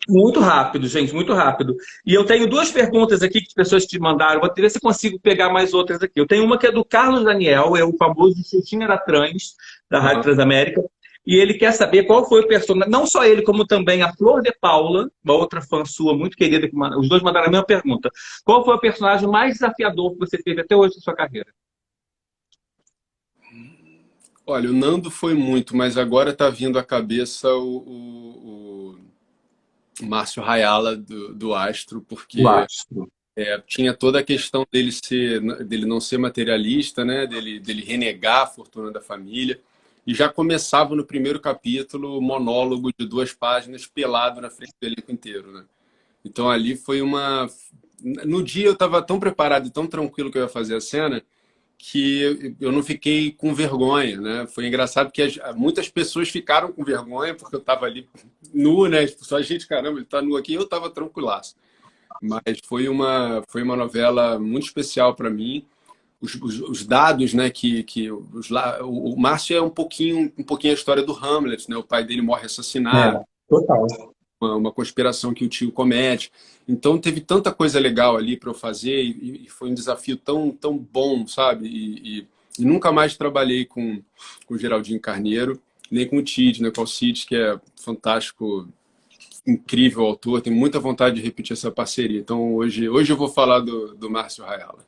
Muito rápido, gente, muito rápido. E eu tenho 2 perguntas aqui que as pessoas te mandaram. Vou ver se consigo pegar mais outras aqui. Eu tenho uma que é do Carlos Daniel, é o famoso Xuxinha da Trans, da Rádio Transamérica. e ele quer saber qual foi o personagem, não só ele, como também a Flor de Paula, uma outra fã sua muito querida, os dois mandaram a mesma pergunta. Qual foi o personagem mais desafiador que você teve até hoje na sua carreira? Olha, o Nando foi muito, mas agora tá vindo à cabeça o Márcio Rayala do Astro, O porque Astro. tinha toda a questão dele não ser materialista, né? Dele renegar a fortuna da família. E já começava no primeiro capítulo o monólogo de 2 páginas pelado na frente do elenco inteiro, né? Então ali foi uma. No dia eu estava tão preparado e tão tranquilo que eu ia fazer a cena que eu não fiquei com vergonha, né? Foi engraçado que muitas pessoas ficaram com vergonha porque eu estava ali nu, né? Só a gente, caramba, ele tá nu aqui, eu estava tranquilaço. Mas foi uma novela muito especial para mim. Os dados, né, o Márcio é um pouquinho a história do Hamlet, né? O pai dele morre assassinado, É, total. uma conspiração que o tio comete. Então teve tanta coisa legal ali para eu fazer e foi um desafio tão, tão bom, sabe? E nunca mais trabalhei com o Geraldinho Carneiro, nem com o Tid, né, com o Cid, que é fantástico, incrível autor, tenho muita vontade de repetir essa parceria. Então hoje eu vou falar do Márcio Rayala.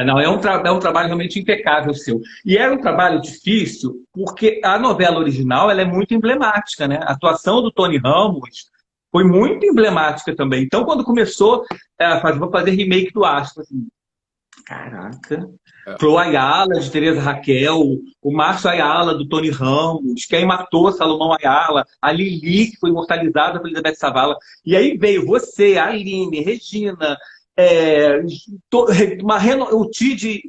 Não, é um trabalho realmente impecável seu. E era um trabalho difícil, porque a novela original ela é muito emblemática, né? A atuação do Tony Ramos foi muito emblemática também. Então, quando começou vou fazer remake do Astro, assim, caraca. É, Pro Ayala, de Teresa Raquel, o Márcio Ayala, do Tony Ramos, quem matou Salomão Ayala, a Lili, que foi imortalizada por Elizabeth Savala. E aí veio você, a Aline, Regina, é, o Tid,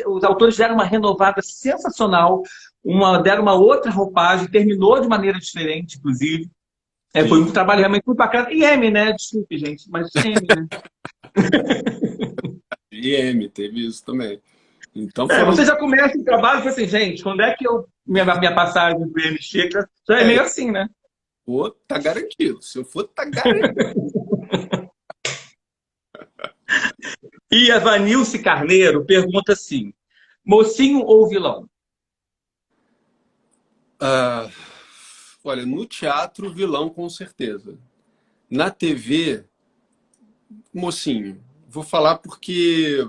os autores deram uma renovada sensacional, deram uma outra roupagem, terminou de maneira diferente, inclusive. Foi sim. um trabalho realmente muito bacana. E M, né? Desculpe, gente, mas M, né? IM, teve isso também. Então foram. Você já começa o trabalho e fala assim, gente, quando é que minha passagem do M chega? Já é É, meio assim, né? pô, tá garantido. Se eu for, tá garantido. E a Vanilce Carneiro pergunta assim: mocinho ou vilão? Ah, olha, no teatro, vilão com certeza. Na TV, mocinho. Vou falar porque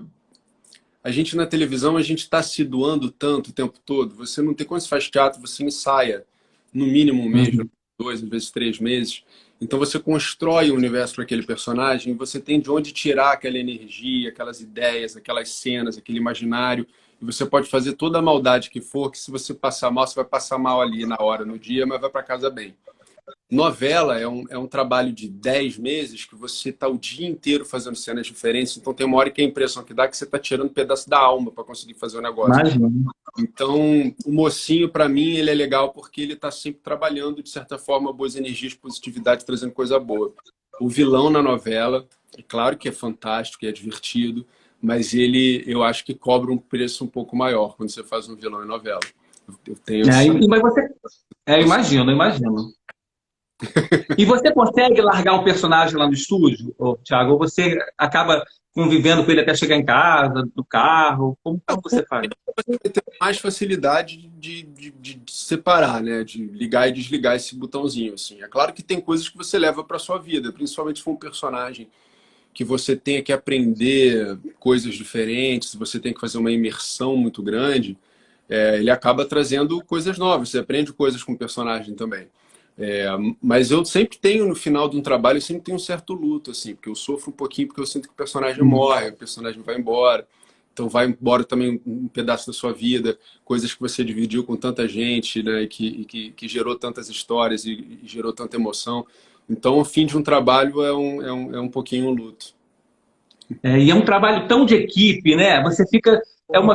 a gente na televisão, a gente está se doando tanto o tempo todo. Você não tem, quando você faz teatro, você ensaia no mínimo um mês, Uhum. 2, às vezes 3 meses. Então você constrói o universo para aquele personagem, você tem de onde tirar aquela energia, aquelas ideias, aquelas cenas, aquele imaginário. E você pode fazer toda a maldade que for, que se você passar mal, você vai passar mal ali na hora, no dia, mas vai para casa bem. Novela é um trabalho de 10 meses que você está o dia inteiro fazendo cenas diferentes, então tem uma hora que a impressão que dá é que você está tirando um pedaço da alma para conseguir fazer o negócio. Imagina. Então, o mocinho, para mim, ele é legal porque ele está sempre trabalhando, de certa forma, boas energias, positividade, trazendo coisa boa. O vilão na novela, é claro que é fantástico, é divertido, mas eu acho que cobra um preço um pouco maior quando você faz um vilão em novela. Eu tenho essa. Mas você. Imagino, imagino. E você consegue largar o personagem lá no estúdio, Thiago? Ou você acaba convivendo com ele até chegar em casa, no carro? Como você faz? Vai ter mais facilidade de separar, né? De ligar e desligar esse botãozinho, assim. É claro que tem coisas que você leva para sua vida, principalmente se for um personagem que você tenha que aprender coisas diferentes, você tem que fazer uma imersão muito grande, ele acaba trazendo coisas novas. Você aprende coisas com o personagem também. É, mas eu sempre tenho, no final de um trabalho, eu sempre tenho um certo luto, assim, porque eu sofro um pouquinho, porque eu sinto que o personagem morre, o personagem vai embora. Então vai embora também um pedaço da sua vida, coisas que você dividiu com tanta gente, né, e que gerou tantas histórias e gerou tanta emoção. Então o fim de um trabalho é um pouquinho um luto. E é um trabalho tão de equipe, né? Você fica.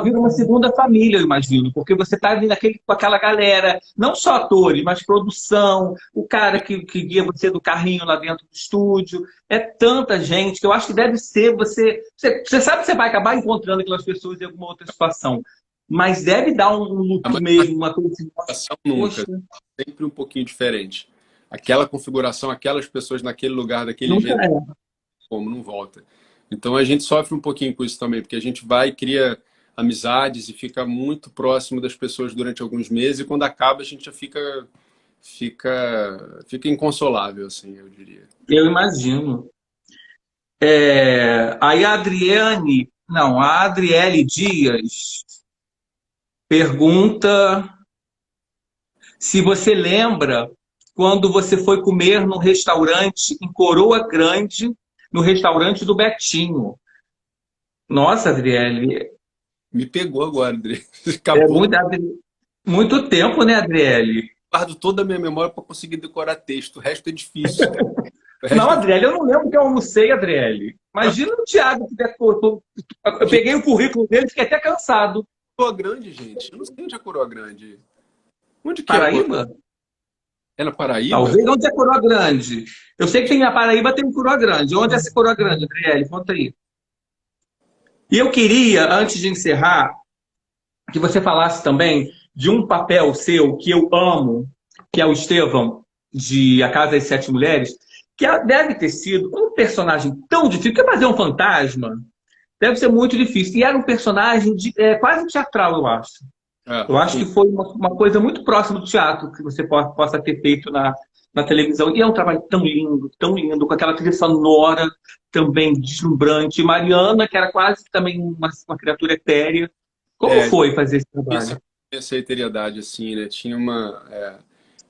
Vira uma segunda família, eu imagino, porque você está ali com aquela galera, não só atores, mas produção, o cara que guia você do carrinho lá dentro do estúdio. É tanta gente que eu acho que deve ser você sabe que você vai acabar encontrando aquelas pessoas em alguma outra situação, mas deve dar um A luto mesmo, uma coisa assim, nossa, configuração nunca, poxa, sempre um pouquinho diferente. Aquela configuração, aquelas pessoas naquele lugar, daquele nunca jeito, é. como não volta. Então a gente sofre um pouquinho com isso também, porque a gente vai e cria amizades e fica muito próximo das pessoas durante alguns meses, e quando acaba a gente já fica inconsolável, assim, eu diria. Eu imagino. Aí a Adriane, não, a Adriele Dias pergunta se você lembra quando você foi comer no restaurante em Coroa Grande, no restaurante do Betinho. Nossa, Adriele, Me pegou agora, André. é Acabou. muito tempo, né, Adriele? Guardo toda a minha memória para conseguir decorar texto. O resto é difícil, cara. O Não, resto é... Adriele, eu não lembro que eu almocei, Adriele. Imagina o Thiago que decorou. Eu Gente, peguei o currículo dele e fiquei até cansado. Coroa Grande, gente. Eu não sei onde é Coroa Grande. Onde que é Coroa? Paraíba? É na Paraíba? Talvez onde é Coroa Grande. Eu sei que tem na Paraíba, tem Coroa Grande. Onde é essa Coroa Grande, Adriele? Conta aí. E eu queria, antes de encerrar, que você falasse também de um papel seu que eu amo, que é o Estevão, de A Casa das Sete Mulheres, que deve ter sido um personagem tão difícil, porque fazer um fantasma deve ser muito difícil. E era um personagem quase teatral, eu acho. É, Eu acho sim. que foi uma coisa muito próxima do teatro que você possa ter feito na televisão. E é um trabalho tão lindo, com aquela trilha sonora também deslumbrante. Mariana, que era quase também uma criatura etérea. Como É, foi fazer esse essa, trabalho? essa eternidade, assim, né? Tinha uma...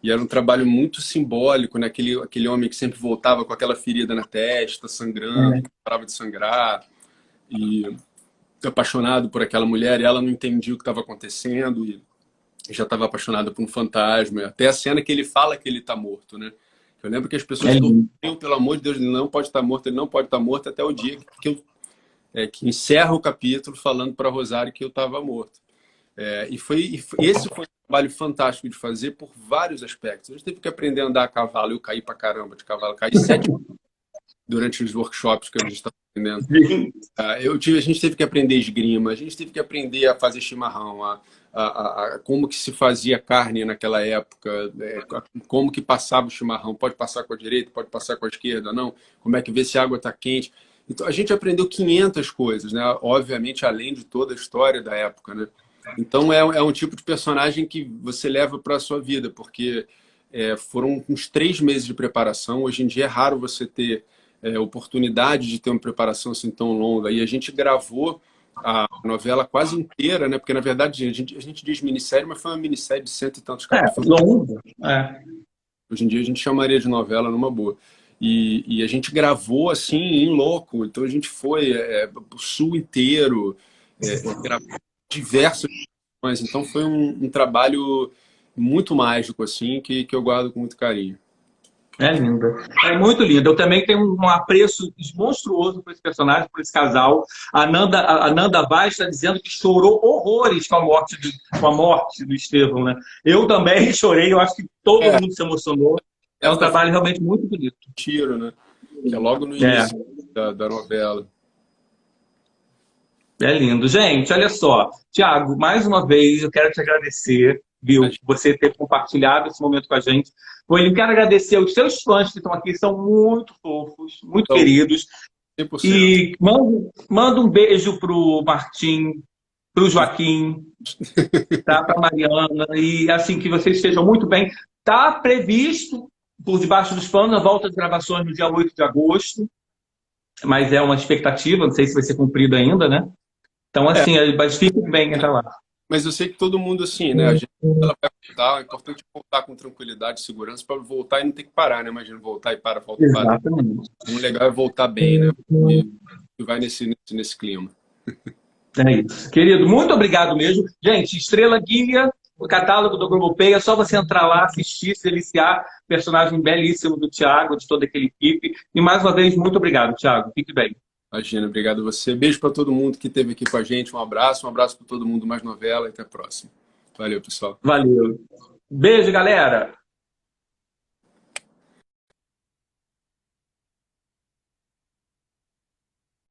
E era um trabalho muito simbólico, né? Aquele homem que sempre voltava com aquela ferida na testa, sangrando, que parava de sangrar, e apaixonado por aquela mulher, e ela não entendia o que estava acontecendo, e já estava apaixonada por um fantasma. Até a cena que ele fala que ele está morto, né? Eu lembro que as É pessoas lindo. torciam, pelo amor de Deus, ele não pode estar morto, ele não pode estar morto, até o dia que encerra o capítulo falando para Rosário que eu estava morto. Esse foi um trabalho fantástico de fazer por vários aspectos. A gente teve que aprender a andar a cavalo, eu caí pra caramba de cavalo, caí 7 durante os workshops que a gente estava aprendendo. A gente teve que aprender esgrima, a gente teve que aprender a fazer chimarrão, como que se fazia carne naquela época, como que passava o chimarrão, pode passar com a direita, pode passar com a esquerda, não, como é que vê se a água está quente. Então a gente aprendeu 500 coisas, né? Obviamente além de toda a história da época, né? Então é um tipo de personagem que você leva para a sua vida, porque foram uns 3 meses de preparação. Hoje em dia é raro você ter oportunidade de ter uma preparação assim tão longa. E a gente gravou a novela quase inteira, né? Porque na verdade a gente diz minissérie, mas foi uma minissérie de cento e tantos capítulos. Longo. Hoje em dia a gente chamaria de novela numa boa. E a gente gravou assim em loco. Então a gente foi o sul inteiro, gravou diversas coisas. Então foi um trabalho muito mágico assim que eu guardo com muito carinho. É linda. É muito linda. Eu também tenho um apreço monstruoso por esse personagem, por esse casal. A Nanda Vaz está dizendo que chorou horrores com a morte do Estevão, né? Eu também chorei, eu acho que todo É, mundo se emocionou. É um essa foi trabalho realmente muito bonito. um tiro, né? Que é logo no É, início da novela. é lindo. Gente, olha só. Tiago, mais uma vez eu quero te agradecer, viu, Mas, você ter compartilhado esse momento com a gente. Eu quero agradecer aos seus fãs que estão aqui, são muito fofos, muito então, queridos. 100%. E manda um beijo pro Martim, pro Joaquim, tá? Pra Mariana. E assim, que vocês estejam muito bem. Tá previsto, por debaixo dos panos, a volta de gravações no dia 8 de agosto. Mas é uma expectativa, não sei se vai ser cumprida ainda, né? Então, É, assim, mas fique bem até lá. mas eu sei que todo mundo assim, né? A gente ela vai voltar, é importante voltar com tranquilidade e segurança para voltar e não ter que parar, né? Imagina voltar e para, volta e para. Exatamente. O legal é voltar bem, né? E vai nesse clima. É isso. Querido, muito obrigado mesmo. Gente, Estrela Guia, o catálogo do Globoplay, é só você entrar lá, assistir, se deliciar. Personagem belíssimo do Thiago, de toda aquela equipe. E mais uma vez, muito obrigado, Thiago. Fique bem. Imagina, obrigado a você. Beijo para todo mundo que esteve aqui com a gente. Um abraço para todo mundo mais novela e até a próxima. Valeu, pessoal. Valeu. Beijo, galera.